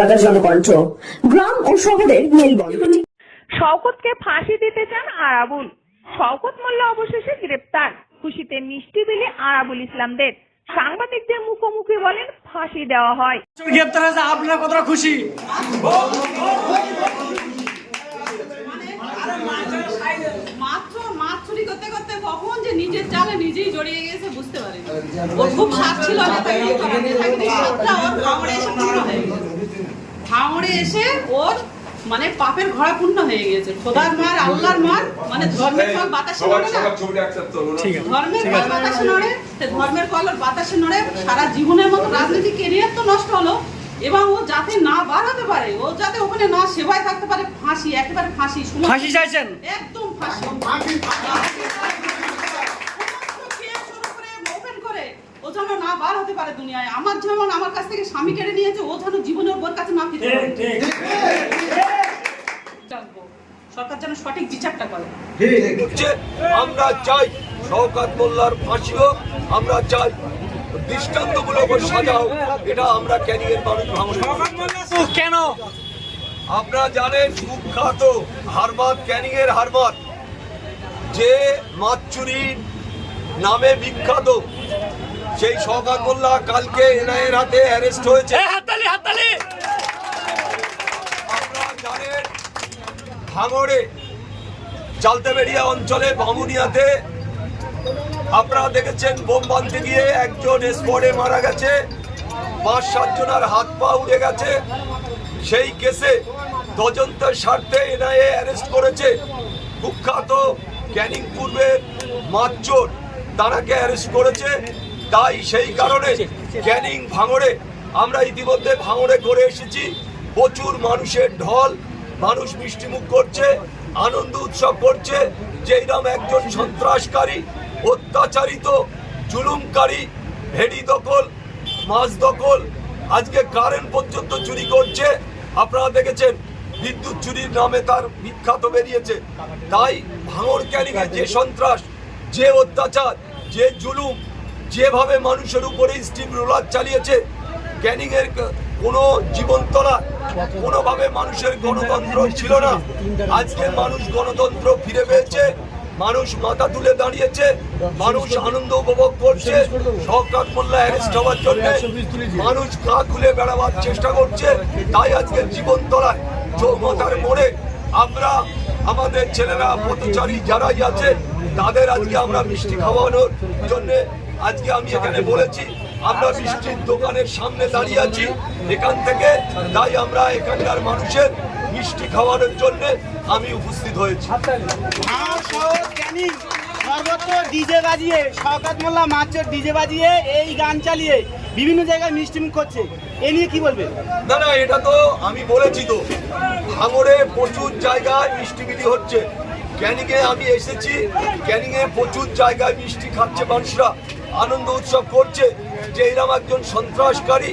কলকাতার জনকণ্ঠ। গ্রাম ও শহরের মেলবন্ধন। শওকতকে ফাঁসি দিতে চান আরাবুল। শওকত মোল্লা অবশেষে গ্রেপ্তার। খুশিতে মিষ্টি বিলি আরাবুল ইসলামদের। সাংবাদিকদের মুখোমুখি বলেন ফাঁসি দেওয়া হয়। গ্রেপ্তার হয়েছে, আপনারা কতটা খুশি? মাছ চুরি করতে করতে কখন যে নিজের জালে নিজেই জড়িয়ে গেছে বুঝতে পারি। ওর খুব সাথ ছিল ভাঙড়ে এসে ওর মানে পাপের ঘোড়া পূর্ণ হয়ে গেছে। খোদার মার, আল্লাহর মার, মানে ধর্মের ফল বাতাসে নড়ে না, ধর্মের ফল বাতাসে নড়ে, ধর্মের ফল বাতাসে নড়ে। সারা জীবনের মতো রাজনৈতিক ক্যারিয়ার তো নষ্ট হলো, এবং ও যাতে না বার হতে পারে, ও যাতে ওখানে না সেবায় থাকতে পারে। ফাঁসি, একেবারে ফাঁসি। ফাঁসি চাইছেন? একদম ফাঁসি। ওপেন করে ও যেন না বার হতে পারে দুনিয়ায়। আমার যেমন আমার কাছ থেকে স্বামী কেড়ে নিয়েছে, ও যেন জীবনের ওর কাছে না ফিরতে পারে। সরকার যেন সঠিক বিচারটা করে। আমরা চাই শওকত মোল্লার ফাঁসি হোক, আমরা চাই দৃষ্টান্তমূলক সাজা হোক। এটা আমরা ক্যানিংয়ের মানুষ ভাঙড়। কেন? আপনারা জানেন কুখ্যাত হারমাত, ক্যানিংয়ের হারমাত, যে মাছ চুরির নামে বিখ্যাত, সেই শওকত মোল্লা কালকে এনআইএর হাতে অ্যারেস্ট হয়েছে। আপনারা জানেন ভাঙড়ে চালতেবেড়িয়া অঞ্চলে বামুনিয়াতে আপনারা দেখেছেন বোম বাঁধতে গিয়ে একজন স্পটে মারা গেছে, 5-7 জনের হাত পা উড়ে গেছে। সেই কেসে তদন্তের স্বার্থে এনআইএ অ্যারেস্ট করেছে কুখ্যাত ক্যানিং পূর্বের মাছচোর, তারাকে অ্যারেস্ট করেছে। তাই সেই কারণে ক্যানিং ভাঙড়ে আমরা ইতিমধ্যে ভাঙড়ে করে এসেছি। প্রচুর মানুষের ঢল, মানুষ মিষ্টিমুখ করছে, আনন্দ উৎসব করছে যে এরকম একজন সন্ত্রাসকারী, অত্যাচারিত, জুলুমকারী, ভেড়ি দখল, মাছ দখল, আজকে কারেন্ট পর্যন্ত চুরি করছে। আপনারা দেখেছেন বিদ্যুৎ চুরির নামে তার বিখ্যাত বেরিয়েছে। তাই ভাঙড় ক্যানিংয়ে যে সন্ত্রাস, যে অত্যাচার, যে জুলুম, যেভাবে মানুষের উপরে স্টিম রোলার চালিয়েছে, ক্যানিংয়ের কোনো জীবনতলা কোনোভাবে মানুষের গণতন্ত্র ছিল না। আজকে মানুষ গণতন্ত্র ফিরে পেয়েছে, মানুষ মাথা তুলে দাঁড়িয়েছে, মানুষ আনন্দ উপভোগ করছে। শওকত মোল্লা অ্যারেস্ট হওয়ার জন্য মানুষ গা খুলে বেড়াবার চেষ্টা করছে। তাই আজকে জীবনতলায় চৌমাথার মোড়ে আমরা আমাদের ছেলেরা পথচারী যারাই আছে তাদের আজকে আমরা মিষ্টি খাওয়ানোর জন্য আজকে আমি এখানে বলেছি আমরা মিষ্টির দোকানের সামনে দাঁড়িয়ে আছি এখান থেকে। তাই আমরা এখানকার মানুষের মিষ্টি খাওয়ানোর জন্য আমি উপস্থিত হয়েছি। সর্বত্র ডিজে বাজিয়ে শওকত মোল্লা মাছচোর ডিজে বাজিয়ে এই গান চালিয়ে বিভিন্ন জায়গায় মিষ্টিমুখ করছে, এ নিয়ে কি বলবেন? না না, এটা তো আমি বলেছি তো, ভাঙড়ে প্রচুর জায়গায় মিষ্টি বিলি হচ্ছে। ক্যানিংয়ে আমি এসেছি, ক্যানিংয়ে প্রচুর জায়গায় মিষ্টি খাচ্ছে, মানুষরা আনন্দ উৎসব করছে যে এরকম একজন সন্ত্রাসকারী,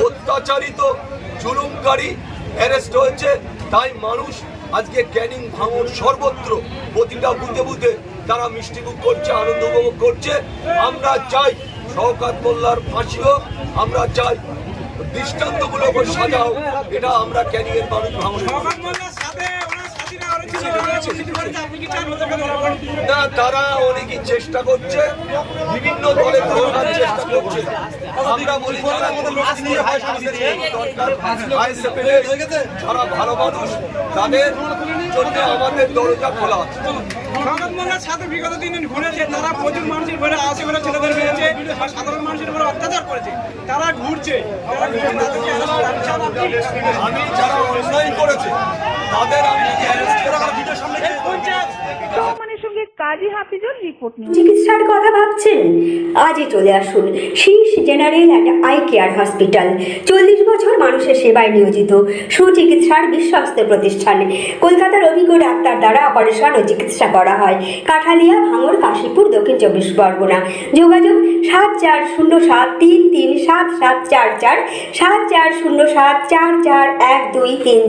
অত্যাচারিত, জুলুমকারী অ্যারেস্ট হয়েছে। তাই মানুষ আজকে ক্যানিং ভাঙড় সর্বত্র প্রতিটা বুথে বুথে তারা মিষ্টিমুখ করছে, আনন্দ উপভোগ করছে। আমরা চাই শওকত মোল্লার ফাঁসি হোক, আমরা চাই দৃষ্টান্তমূলক সাজা হোক। এটা আমরা ক্যানিংয়ের মানুষ ভাঙড়। না, তারা অনেকেই চেষ্টা করছে, বিভিন্ন দলে ধরার চেষ্টা করছে। আমরা বলি যারা ভালো মানুষ তাদের জন্য আমাদের দরজা খোলা আছে। শওকত মোল্লার সাথে বিগত দিন ঘুরেছে, তারা প্রচুর মানুষের ঘরে আসে, ঘরে ছেলেদের মেরেছে, আর সাধারণ মানুষের উপরে অত্যাচার করেছে। তারা ঘুরছে, আমি যারা অন্যায় করেছে তাদের আমি সঙ্গে কাজী হাফিজুর রিপোর্ট নিউজ। চিকিৎসার কথা ভাবছেন? আজই চলে আসুন শীর্ষ general and eye care hospital. 40 বছর মানুষের সেবায় নিয়োজিত সুচিকিৎসার বিশ্বস্ত প্রতিষ্ঠান। কলকাতার অভিজ্ঞ ডাক্তার দ্বারা অপারেশন ও চিকিৎসা করা হয়। কাঠালিয়া, ভাঙড়, কাশীপুর, দক্ষিণ 24 পরগনা। যোগাযোগ 7407337744, 7407441233।